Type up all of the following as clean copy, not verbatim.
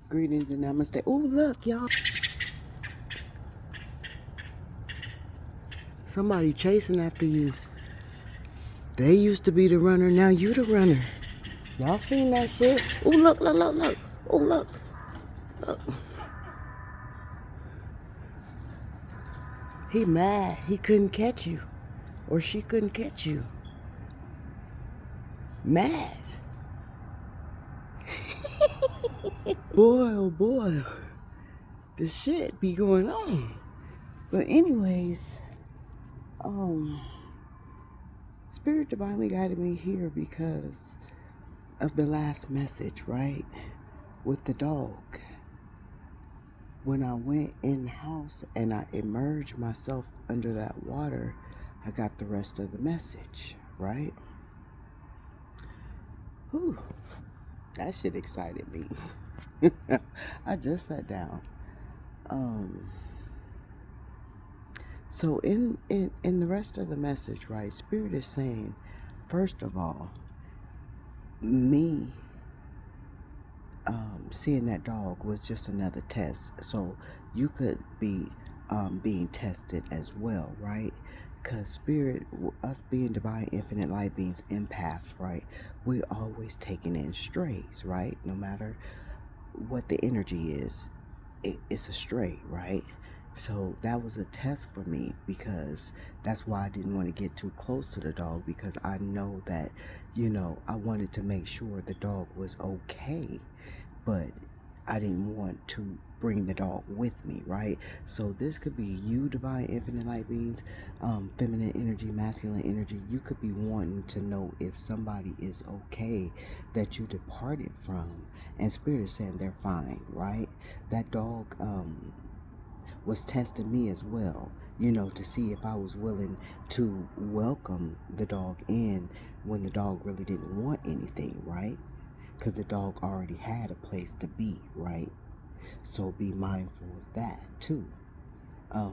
Greetings and namaste. Oh, look, y'all. Somebody chasing after you. They used to be the runner, now you the runner. Y'all seen that shit? Oh, look, look, look, look. Oh, look. Look. He mad. He couldn't catch you. Or she couldn't catch you. Mad. Boy, oh boy. This shit be going on. But anyways, Spirit divinely guided me here because of the last message, right? With the dog. When I went in the house and I immersed myself under that water, I got the rest of the message, right? Whew, that shit excited me. I just sat down. So in the rest of the message, right, Spirit is saying, first of all, me seeing that dog was just another test. So you could be being tested as well, right? Because Spirit, us being divine, infinite light beings, empaths, right? We're always taking in strays, right? No matter what the energy is, it's a stray, right? So that was a test for me because that's why I didn't want to get too close to the dog, because I know that, I wanted to make sure the dog was okay, but I didn't want to bring the dog with me, right? So this could be you, divine, infinite light beings, feminine energy, masculine energy. You could be wanting to know if somebody is okay that you departed from, and Spirit is saying they're fine, right? That dog was testing me as well, to see if I was willing to welcome the dog in when the dog really didn't want anything, right? Because the dog already had a place to be, right? So be mindful of that too. I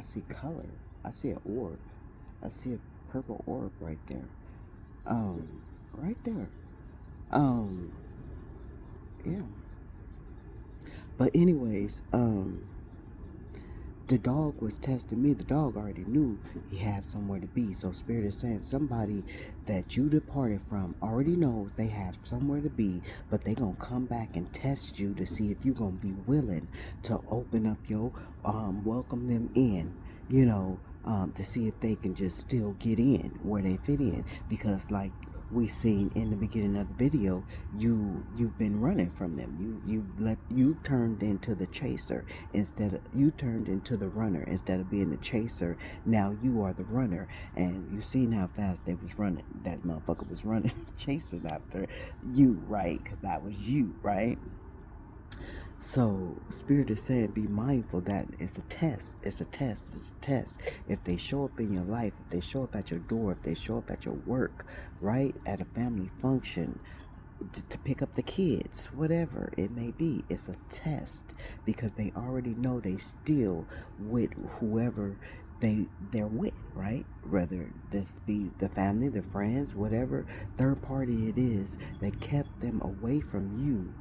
see color. I see an orb. I see a purple orb right there. Right there. Yeah. But anyways, the dog was testing me. The dog already knew he had somewhere to be. So Spirit is saying somebody that you departed from already knows they have somewhere to be, but they gonna come back and test you to see if you gonna be willing to open up your welcome them in, to see if they can just still get in where they fit in. Because like we seen in the beginning of the video, you've been running from them. You turned into the chaser instead of you turned into the runner instead of being the chaser. Now you are the runner, and you seen how fast they was running. That motherfucker was running, chasing after you, right? Because that was you, right? So Spirit is saying be mindful that it's a test. It's a test. It's a test. If they show up in your life, if they show up at your door, if they show up at your work, right? At a family function, to pick up the kids, whatever it may be, it's a test, because they already know they still with whoever they're with, right? Whether this be the family, the friends, whatever third party it is that kept them away from you,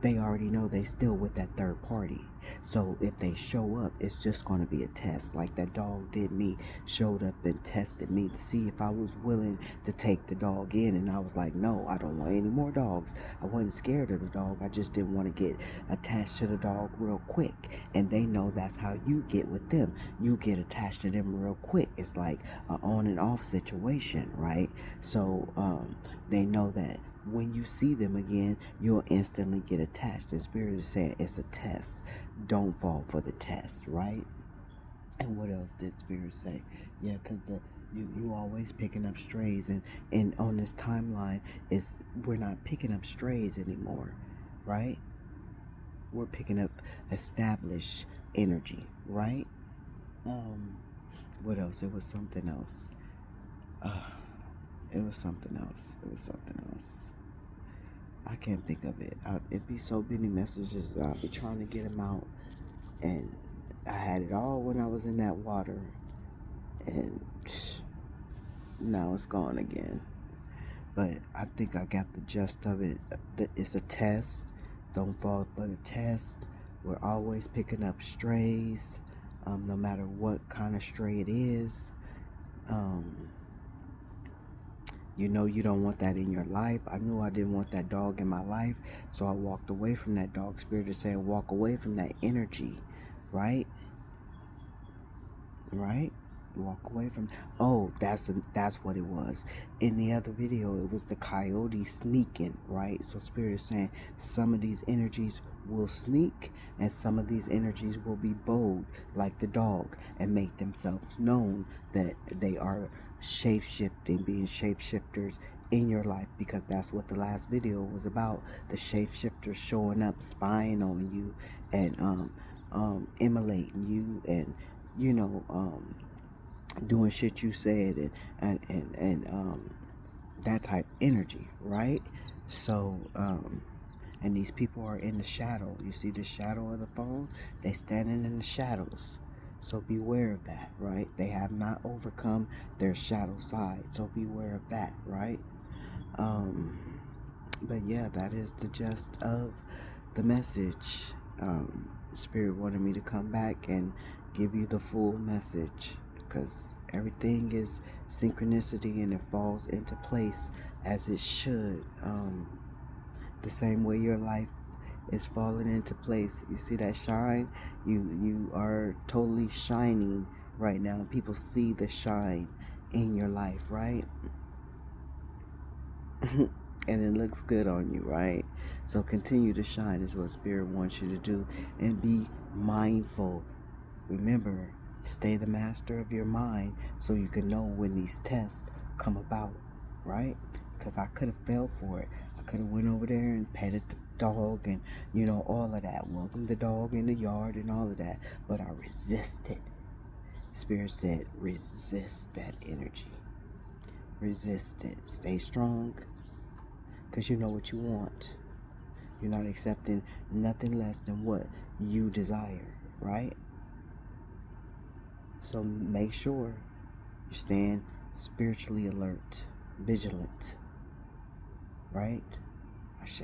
they already know they still with that third party. So if they show up, it's just going to be a test. Like that dog did me, showed up and tested me to see if I was willing to take the dog in. And I was like, no, I don't want any more dogs. I wasn't scared of the dog. I just didn't want to get attached to the dog real quick. And they know that's how you get with them. You get attached to them real quick. It's like an on and off situation, right? So they know that when you see them again, you'll instantly get attached. And Spirit is saying it's a test. Don't fall for the test, right? And what else did Spirit say? Yeah, because you always picking up strays, and on this timeline, we're not picking up strays anymore, right? We're picking up established energy, right? What else? It was something else. It was something else. It was something else. I can't think of it. It'd be so many messages. I'll be trying to get them out, and I had it all when I was in that water, and now it's gone again. But I think I got the gist of it. It's a test. Don't fall for the test. We're always picking up strays, no matter what kind of stray it is. You know you don't want that in your life. I knew I didn't want that dog in my life, so I walked away from that dog. Spirit is saying walk away from that energy, right? Right? Walk away from. Oh, that's what it was. In the other video, it was the coyote sneaking, right? So Spirit is saying some of these energies will sneak, and some of these energies will be bold, like the dog, and make themselves known that they are shape-shifting, being shapeshifters in your life, because that's what the last video was about. The shapeshifters showing up, spying on you, and emulating you, and doing shit you said, and that type energy, right? So and these people are in the shadow. You see the shadow of the phone? They standing in the shadows. So beware of that, right? They have not overcome their shadow side. So beware of that, right? But yeah, that is the gist of the message. Spirit wanted me to come back and give you the full message, because everything is synchronicity and it falls into place as it should. The same way your life is falling into place. You see that shine? You are totally shining right now. People see the shine in your life, right? And it looks good on you, right? So continue to shine is what Spirit wants you to do, and be mindful. Remember, stay the master of your mind so you can know when these tests come about, right? Because I could have fell for it. I could have went over there and petted the dog and all of that, welcome the dog in the yard and all of that, but I resisted. Spirit said resist that energy. Resist it. Stay strong, because you know what you want. You're not accepting nothing less than what you desire, right? So make sure you're staying spiritually alert, vigilant, right? Ashe.